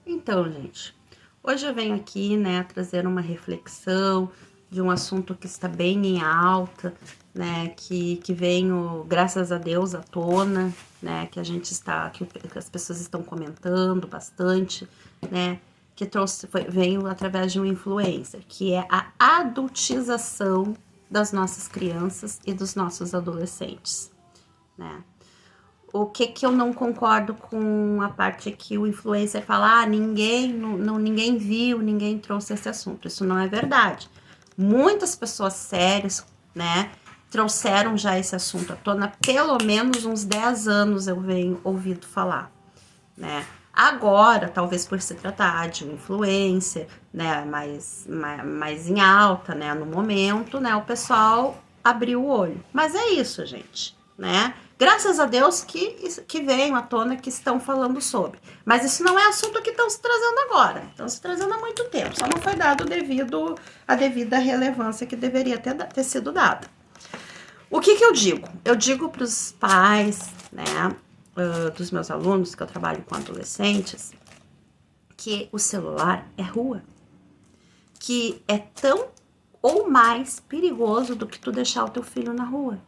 Então, gente, hoje eu venho aqui, né, trazer uma reflexão de um assunto que está bem em alta, né, que veio, graças a Deus, à tona, né, que a gente está, que as pessoas estão comentando bastante, né, que veio através de um influencer, que é a adultização das nossas crianças e dos nossos adolescentes, né. O que eu não concordo com a parte que o influencer fala, ninguém viu, ninguém trouxe esse assunto. Isso não é verdade. Muitas pessoas sérias, né, trouxeram já esse assunto à tona, pelo menos uns 10 anos eu venho ouvido falar, né. Agora, talvez por se tratar de um influencer, né, mais em alta, né, no momento, né, o pessoal abriu o olho. Mas é isso, gente, né? Graças a Deus que veio à tona, que estão falando sobre. Mas isso não é assunto que estão se trazendo agora. Estão se trazendo há muito tempo. Só não foi dado a devida relevância que deveria ter sido dada. O que eu digo? Eu digo para os pais, né, dos meus alunos, que eu trabalho com adolescentes, que o celular é rua. Que é tão ou mais perigoso do que tu deixar o teu filho na rua.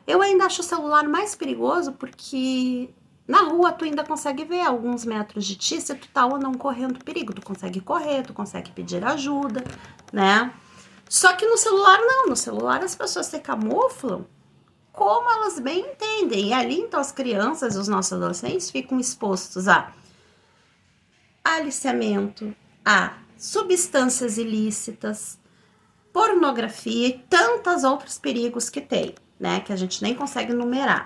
Eu ainda acho o celular mais perigoso porque na rua tu ainda consegue ver alguns metros de ti se tu tá ou não correndo perigo. Tu consegue correr, tu consegue pedir ajuda, né? Só que no celular não, no celular as pessoas se camuflam como elas bem entendem. E ali então as crianças, os nossos adolescentes ficam expostos a aliciamento, a substâncias ilícitas, pornografia e tantos outros perigos que tem, né? Que a gente nem consegue numerar.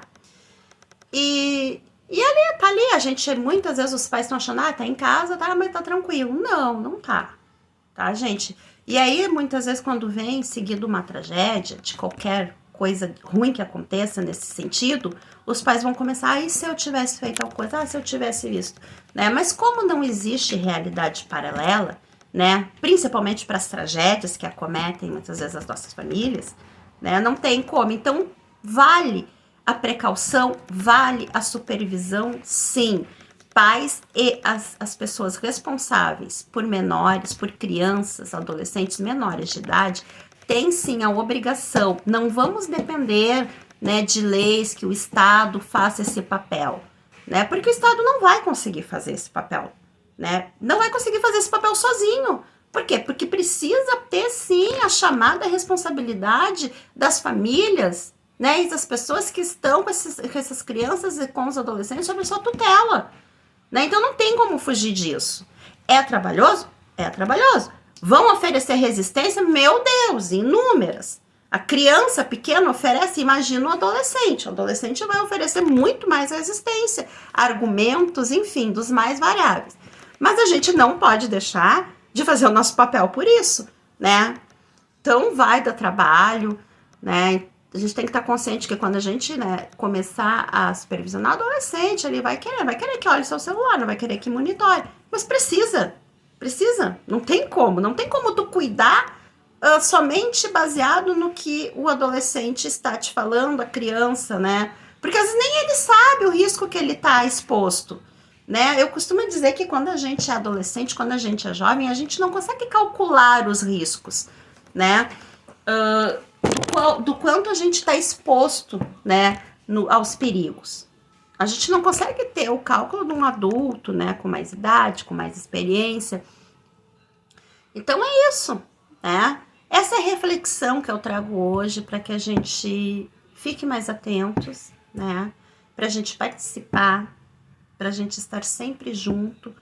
E ali, tá ali, a gente, muitas vezes os pais estão achando, tá em casa, tá, mas tá tranquilo. Não, não tá, gente? E aí, muitas vezes, quando vem seguido uma tragédia, de qualquer coisa ruim que aconteça nesse sentido, os pais vão começar, e se eu tivesse feito tal coisa? Se eu tivesse visto, né? Mas como não existe realidade paralela, né? Principalmente para as tragédias que acometem muitas vezes as nossas famílias, né? Não tem como. Então, vale a precaução, vale a supervisão, sim. Pais e as pessoas responsáveis por menores, por crianças, adolescentes menores de idade, têm sim a obrigação. Não vamos depender, né, de leis que o Estado faça esse papel, né? Porque o Estado não vai conseguir fazer esse papel, né? Não vai conseguir fazer esse papel sozinho. Por quê? Porque precisa ter sim a chamada responsabilidade das famílias, né, e das pessoas que estão com essas crianças e com os adolescentes sobre sua tutela, né? Então não tem como fugir disso. É trabalhoso? É trabalhoso. Vão oferecer resistência? Meu Deus, inúmeras. A criança pequena oferece, imagina o adolescente. O adolescente vai oferecer muito mais resistência, argumentos, enfim, dos mais variáveis. Mas a gente não pode deixar de fazer o nosso papel por isso, né? Então vai dar trabalho, né? A gente tem que estar consciente que quando a gente, né, começar a supervisionar, o adolescente, ele vai querer que olhe seu celular, não vai querer que monitore. Mas precisa, não tem como tu cuidar somente baseado no que o adolescente está te falando, a criança, né? Porque às vezes nem ele sabe o risco que ele está exposto, né? Eu costumo dizer que quando a gente é adolescente, quando a gente é jovem, a gente não consegue calcular os riscos, né? Do quanto a gente está exposto, né, aos perigos. A gente não consegue ter o cálculo de um adulto, né, com mais idade, com mais experiência. Então é isso, né? Essa é a reflexão que eu trago hoje para que a gente fique mais atentos, né? Para a gente participar, para a gente estar sempre junto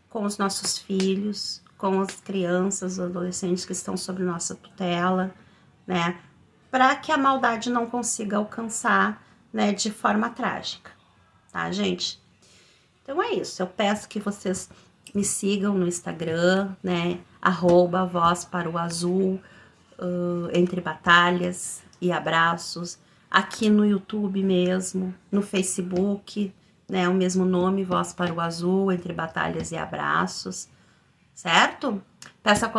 com os nossos filhos, com as crianças, os adolescentes que estão sob nossa tutela, né? Para que a maldade não consiga alcançar, né, de forma trágica, tá, gente? Então é isso. Eu peço que vocês me sigam no Instagram, né? @voz para o azul, entre batalhas e abraços. Aqui no YouTube mesmo, no Facebook, né? O mesmo nome, Voz para o Azul, entre batalhas e abraços, certo? Peço a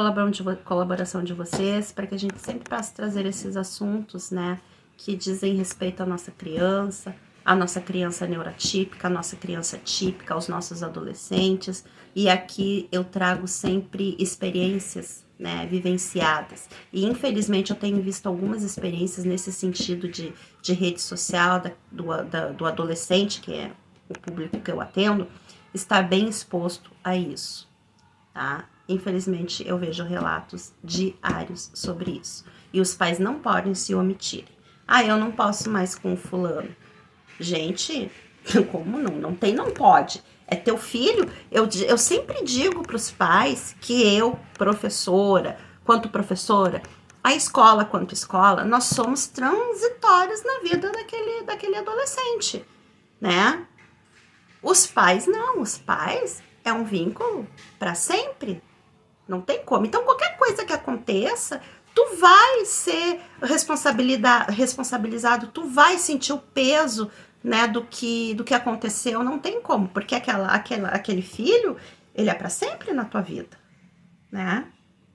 colaboração de vocês para que a gente sempre possa trazer esses assuntos, né? Que dizem respeito à nossa criança, a nossa criança neurotípica, a nossa criança típica, os nossos adolescentes. E aqui eu trago sempre experiências, né, vivenciadas. E infelizmente eu tenho visto algumas experiências nesse sentido de rede social do adolescente, que é o público que eu atendo, está bem exposto a isso, tá? Infelizmente eu vejo relatos diários sobre isso. E os pais não podem se omitirem. Ah, eu não posso mais com o fulano. Gente, como não? Não tem, não pode. É teu filho. Eu sempre digo para os pais que eu, professora, a escola quanto escola, nós somos transitórios na vida daquele adolescente, né? Os pais não, os pais é um vínculo para sempre. Não tem como. Então, qualquer coisa que aconteça, tu vai ser responsabilizado, tu vai sentir o peso, né, do que aconteceu. Não tem como, porque aquele filho, ele é para sempre na tua vida, né?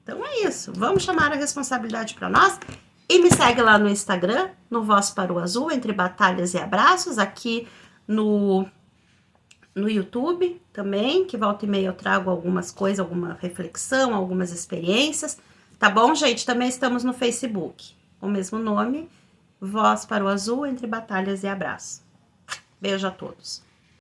Então é isso. Vamos chamar a responsabilidade para nós. E me segue lá no Instagram, no Voz para o Azul, entre batalhas e abraços, aqui no YouTube também, que volta e meia eu trago algumas coisas, alguma reflexão, algumas experiências, tá bom, gente? Também estamos no Facebook, o mesmo nome, Voz para o Azul, entre batalhas e abraços. Beijo a todos.